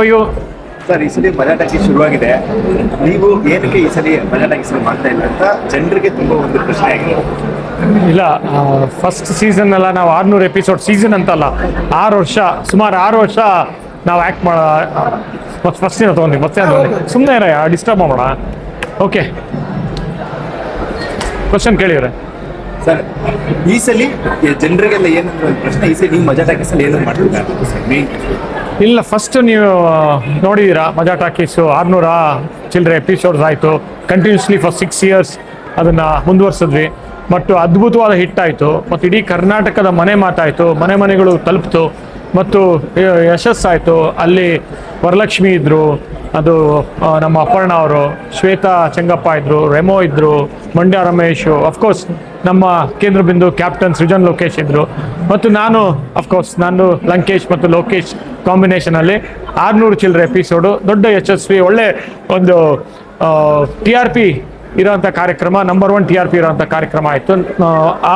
ಅಯ್ಯೋ ಸರ್, ಈ ಸಲ ಮಜಾ ಟಾಕೀಸ್ ಶುರುವಾಗಿದೆ. ನೀವು ಏನಕ್ಕೆ ಈ ಸಲ ಮಜಾ ಟಾಕೀಸ್ ಮಾಡ್ತಾ ಇಲ್ಲ ಅಂತ ಜನರಿಗೆ ತುಂಬಾ ಒಂದು ಪ್ರಶ್ನೆ ಆಗಿದೆ. ಇಲ್ಲ, ಫಸ್ಟ್ ಸೀಸನ್ ಎಲ್ಲ ನಾವು 600 ಎಪಿಸೋಡ್ ಸೀಸನ್ ಅಂತಲ್ಲ, 6 ವರ್ಷ, ಸುಮಾರು 6 ವರ್ಷ ನಾವು ಆ್ಯಕ್ಟ್ ಫಸ್ಟ್ ದಿನ ತೊಗೊಂಡು ಸುಮ್ಮನೆ ಡಿಸ್ಟರ್ಬ್ ಮಾಡೋಣ. ಓಕೆ, ಕ್ವಶನ್ ಕೇಳಿವ್ರೆ ಸರ್. ಈ ಸಲ ಜನರಿಗೆಲ್ಲ ಏನಂದ್ರೆ ಒಂದು ಪ್ರಶ್ನೆ, ಈ ಸಲ ನೀವು ಮಜಾ ಟಾಕೀಸ್ ಅಲ್ಲಿ ಏನಾದ್ರು ಮಾಡ್ತಿದ್ದಾರೆ ಸರ್ ಮೇನ್? ಇಲ್ಲ, ಫಸ್ಟ್ ನೀವು ನೋಡಿದ್ದೀರಾ ಮಜಾ ಟಾಕೀಸು 600 ಚಿಲ್ಲರೆ ಎಪಿಸೋಡ್ಸ್ ಆಯಿತು. ಕಂಟಿನ್ಯೂಸ್ಲಿ ಫಾರ್ 6 years ಅದನ್ನು ಮುಂದುವರ್ಸಿದ್ವಿ. ಮತ್ತು ಅದ್ಭುತವಾದ ಹಿಟ್ ಆಯಿತು. ಮತ್ತು ಇಡೀ ಕರ್ನಾಟಕದ ಮನೆ ಮಾತಾಯಿತು, ಮನೆ ಮನೆಗಳು ತಲುಪಿತು ಮತ್ತು ಯಶಸ್ಸಾಯಿತು. ಅಲ್ಲಿ ವರಲಕ್ಷ್ಮಿ ಇದ್ದರು, ಅದು ನಮ್ಮ ಅಪರ್ಣ ಅವರು, ಶ್ವೇತಾ ಚೆಂಗಪ್ಪ ಇದ್ದರು, ರೆಮೋ ಇದ್ದರು, ಮಂಡ್ಯ ರಮೇಶು, ಅಫ್ಕೋರ್ಸ್ ನಮ್ಮ ಕೇಂದ್ರ ಬಿಂದು ಕ್ಯಾಪ್ಟನ್ ಸೃಜನ್ ಲೋಕೇಶ್ ಇದ್ದರು, ಮತ್ತು ನಾನು ನಾನು ಲಂಕೇಶ್ ಮತ್ತು ಲೋಕೇಶ್ ಕಾಂಬಿನೇಷನಲ್ಲಿ 600 ಚಿಲ್ಲರೆ ಎಪಿಸೋಡು, ದೊಡ್ಡ ಯಶಸ್ವಿ, ಒಳ್ಳೆ ಒಂದು TRP ಇರೋಂಥ ಕಾರ್ಯಕ್ರಮ, ನಂಬರ್ 1 TRP ಇರೋಂಥ ಕಾರ್ಯಕ್ರಮ ಆಯಿತು.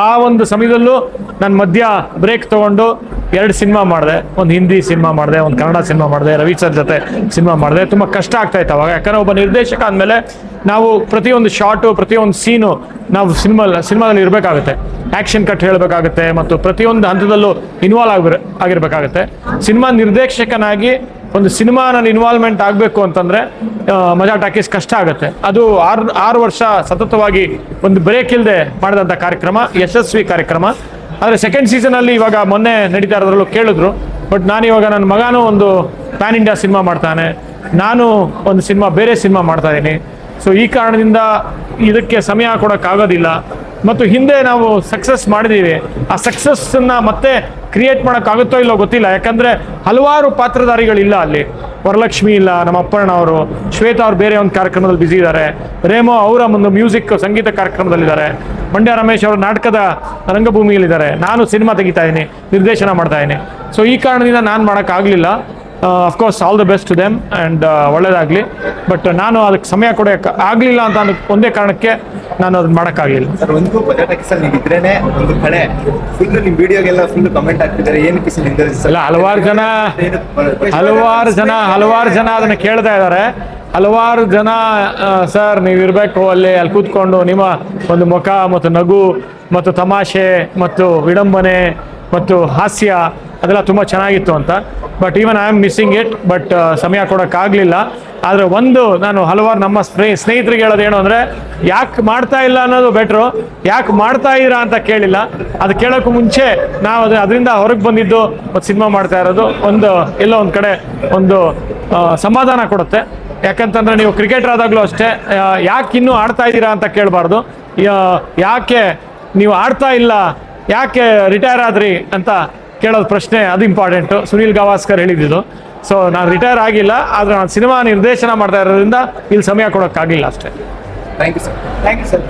ಆ ಒಂದು ಸಮಯದಲ್ಲೂ ನಾನು ಮಧ್ಯ ಬ್ರೇಕ್ ತೊಗೊಂಡು 2 ಸಿನಿಮಾ ಮಾಡಿದೆ. ಒಂದು ಹಿಂದಿ ಸಿನಿಮಾ ಮಾಡಿದೆ, ಒಂದು ಕನ್ನಡ ಸಿನಿಮಾ ಮಾಡಿದೆ, ರವಿ ಸರ್ ಜೊತೆ ಸಿನಿಮಾ ಮಾಡಿದೆ. ತುಂಬ ಕಷ್ಟ ಆಗ್ತಾಯಿತ್ತು ಅವಾಗ, ಯಾಕಂದರೆ ಒಬ್ಬ ನಿರ್ದೇಶಕ ಆದಮೇಲೆ ನಾವು ಪ್ರತಿಯೊಂದು ಶಾರ್ಟು, ಪ್ರತಿಯೊಂದು ಸೀನು ನಾವು ಸಿನಿಮಾದಲ್ಲಿ ಇರಬೇಕಾಗುತ್ತೆ. ಆ್ಯಕ್ಷನ್ ಕಟ್ ಹೇಳಬೇಕಾಗುತ್ತೆ ಮತ್ತು ಪ್ರತಿಯೊಂದು ಹಂತದಲ್ಲೂ ಇನ್ವಾಲ್ವ್ ಆಗಿರಬೇಕಾಗುತ್ತೆ. ಸಿನಿಮಾ ನಿರ್ದೇಶಕನಾಗಿ ಒಂದು ಸಿನಿಮಾನಲ್ಲಿ ಇನ್ವಾಲ್ವ್ಮೆಂಟ್ ಆಗಬೇಕು ಅಂತಂದರೆ ಮಜಾ ಟಾಕೀಸ್ ಕಷ್ಟ ಆಗುತ್ತೆ. ಅದು 6 ವರ್ಷ ಸತತವಾಗಿ ಒಂದು ಬ್ರೇಕ್ ಇಲ್ಲದೆ ಮಾಡಿದಂಥ ಕಾರ್ಯಕ್ರಮ, ಯಶಸ್ವಿ ಕಾರ್ಯಕ್ರಮ. ಆದರೆ ಸೆಕೆಂಡ್ ಸೀಸನಲ್ಲಿ ಇವಾಗ ಮೊನ್ನೆ ನಡೀತಾ ಇರೋದ್ರಲ್ಲೂ ಕೇಳಿದ್ರು. ಬಟ್ ನಾನಿವಾಗ ನನ್ನ ಮಗನೂ ಒಂದು ಪ್ಯಾನ್ ಇಂಡಿಯಾ ಸಿನಿಮಾ ಮಾಡ್ತಾನೆ, ನಾನು ಒಂದು ಬೇರೆ ಸಿನಿಮಾ ಮಾಡ್ತಾ ಇದ್ದೀನಿ. ಸೊ ಈ ಕಾರಣದಿಂದ ಇದಕ್ಕೆ ಸಮಯ ಕೊಡೋಕ್ಕಾಗೋದಿಲ್ಲ. ಮತ್ತು ಹಿಂದೆ ನಾವು ಸಕ್ಸಸ್ ಮಾಡಿದ್ದೀವಿ, ಆ ಸಕ್ಸಸ್ಸನ್ನು ಮತ್ತೆ ಕ್ರಿಯೇಟ್ ಮಾಡೋಕ್ಕಾಗುತ್ತೋ ಇಲ್ಲೋ ಗೊತ್ತಿಲ್ಲ. ಯಾಕಂದರೆ ಹಲವಾರು ಪಾತ್ರಧಾರಿಗಳಿಲ್ಲ ಅಲ್ಲಿ. ವರಲಕ್ಷ್ಮಿ ಇಲ್ಲ, ನಮ್ಮ ಅಪ್ಪಣ್ಣ ಅವರು, ಶ್ವೇತಾ ಅವ್ರು ಬೇರೆ ಒಂದು ಕಾರ್ಯಕ್ರಮದಲ್ಲಿ ಬ್ಯುಸಿ ಇದ್ದಾರೆ, ರೇಮೋ ಅವರ ಒಂದು ಮ್ಯೂಸಿಕ್ ಸಂಗೀತ ಕಾರ್ಯಕ್ರಮದಲ್ಲಿದ್ದಾರೆ, ಮಂಡ್ಯ ರಮೇಶ್ ಅವರು ನಾಟಕದ ರಂಗಭೂಮಿಯಲ್ಲಿದ್ದಾರೆ, ನಾನು ಸಿನಿಮಾ ತೆಗಿತಾ ಇದ್ದೀನಿ, ನಿರ್ದೇಶನ ಮಾಡ್ತಾ ಇದ್ದೀನಿ. ಸೊ ಈ ಕಾರಣದಿಂದ ನಾನು ಮಾಡೋಕ್ಕಾಗಲಿಲ್ಲ. Of course all the best to them and ಒಳ್ಳೇದಾಗಲಿ. ಬಟ್ ನಾನು ಅದಕ್ಕೆ ಸಮಯ ಕೊಡೋಕೆ ಆಗಲಿಲ್ಲ ಅಂತ ಒಂದೇ ಕಾರಣಕ್ಕೆ ನಾನು ಅದನ್ನ ಮಾಡೋಕ್ಕಾಗಲಿಲ್ಲ. ಸರ್, ಒಂದು ಮಜಾ ಟಾಕೀಸ್ ಅಲ್ಲಿ ನೀವು ಇದ್ರೇನೆ ಒಂದು ಕಡೆ ಫುಲ್ ನಿಮ್ಮ ವಿಡಿಯೋಗೆಲ್ಲ ಫುಲ್ ಕಮೆಂಟ್ ಆಗ್ತಿದ್ದಾರೆ, ಏನಕ್ಕೆ ಇಲ್ಲ, ಹಲವಾರು ಜನ ಅದನ್ನು ಕೇಳ್ತಾ ಇದ್ದಾರೆ. ಹಲವಾರು ಜನ ಸರ್ ನೀವು ಇರಬೇಕು ಅಲ್ಲಿ ಕೂತ್ಕೊಂಡು, ನಿಮ್ಮ ಒಂದು ಮುಖ ಮತ್ತು ನಗು ಮತ್ತು ತಮಾಷೆ ಮತ್ತು ವಿಡಂಬನೆ ಮತ್ತು ಹಾಸ್ಯ ಅದೆಲ್ಲ ತುಂಬ ಚೆನ್ನಾಗಿತ್ತು ಅಂತ. But even I am missing it. But ಸಮಯ ಕೊಡೋಕ್ಕಾಗಲಿಲ್ಲ. ಆದರೆ ನಾನು ಹಲವಾರು ನಮ್ಮ ಸ್ನೇಹಿತರಿಗೆ ಹೇಳೋದೇನು ಅಂದರೆ, ಯಾಕೆ ಮಾಡ್ತಾ ಇಲ್ಲ ಅನ್ನೋದು ಬೆಟ್ರು, ಯಾಕೆ ಮಾಡ್ತಾ ಇದ್ದೀರಾ ಅಂತ ಕೇಳಿಲ್ಲ. ಅದು ಕೇಳೋಕ್ಕೂ ಮುಂಚೆ ನಾವು ಅದರಿಂದ ಹೊರಗೆ ಬಂದಿದ್ದು ಮತ್ತು ಸಿನಿಮಾ ಮಾಡ್ತಾ ಇರೋದು ಎಲ್ಲೋ ಒಂದು ಕಡೆ ಒಂದು ಸಮಾಧಾನ ಕೊಡುತ್ತೆ. ಯಾಕಂತಂದರೆ ನೀವು ಕ್ರಿಕೆಟರ್ ಆದಾಗಲೂ ಅಷ್ಟೇ, ಯಾಕೆ ಇನ್ನೂ ಆಡ್ತಾ ಇದ್ದೀರಾ ಅಂತ ಕೇಳಬಾರ್ದು, ಯಾಕೆ ನೀವು ಆಡ್ತಾ ಇಲ್ಲ, ಯಾಕೆ ರಿಟೈರ್ ಆದ್ರಿ ಅಂತ ಕೇಳೋದು ಪ್ರಶ್ನೆ, ಅದು ಇಂಪಾರ್ಟೆಂಟು. ಸುನೀಲ್ ಗವಾಸ್ಕರ್ ಹೇಳಿದ್ದು. ಸೊ ನಾನು ರಿಟೈರ್ ಆಗಿಲ್ಲ, ಆದರೆ ನಾನು ಸಿನಿಮಾ ನಿರ್ದೇಶನ ಮಾಡ್ತಾ ಇರೋದ್ರಿಂದ ಇಲ್ಲಿ ಸಮಯ ಕೊಡೋಕ್ಕಾಗಲಿಲ್ಲ ಅಷ್ಟೇ. Thank you sir.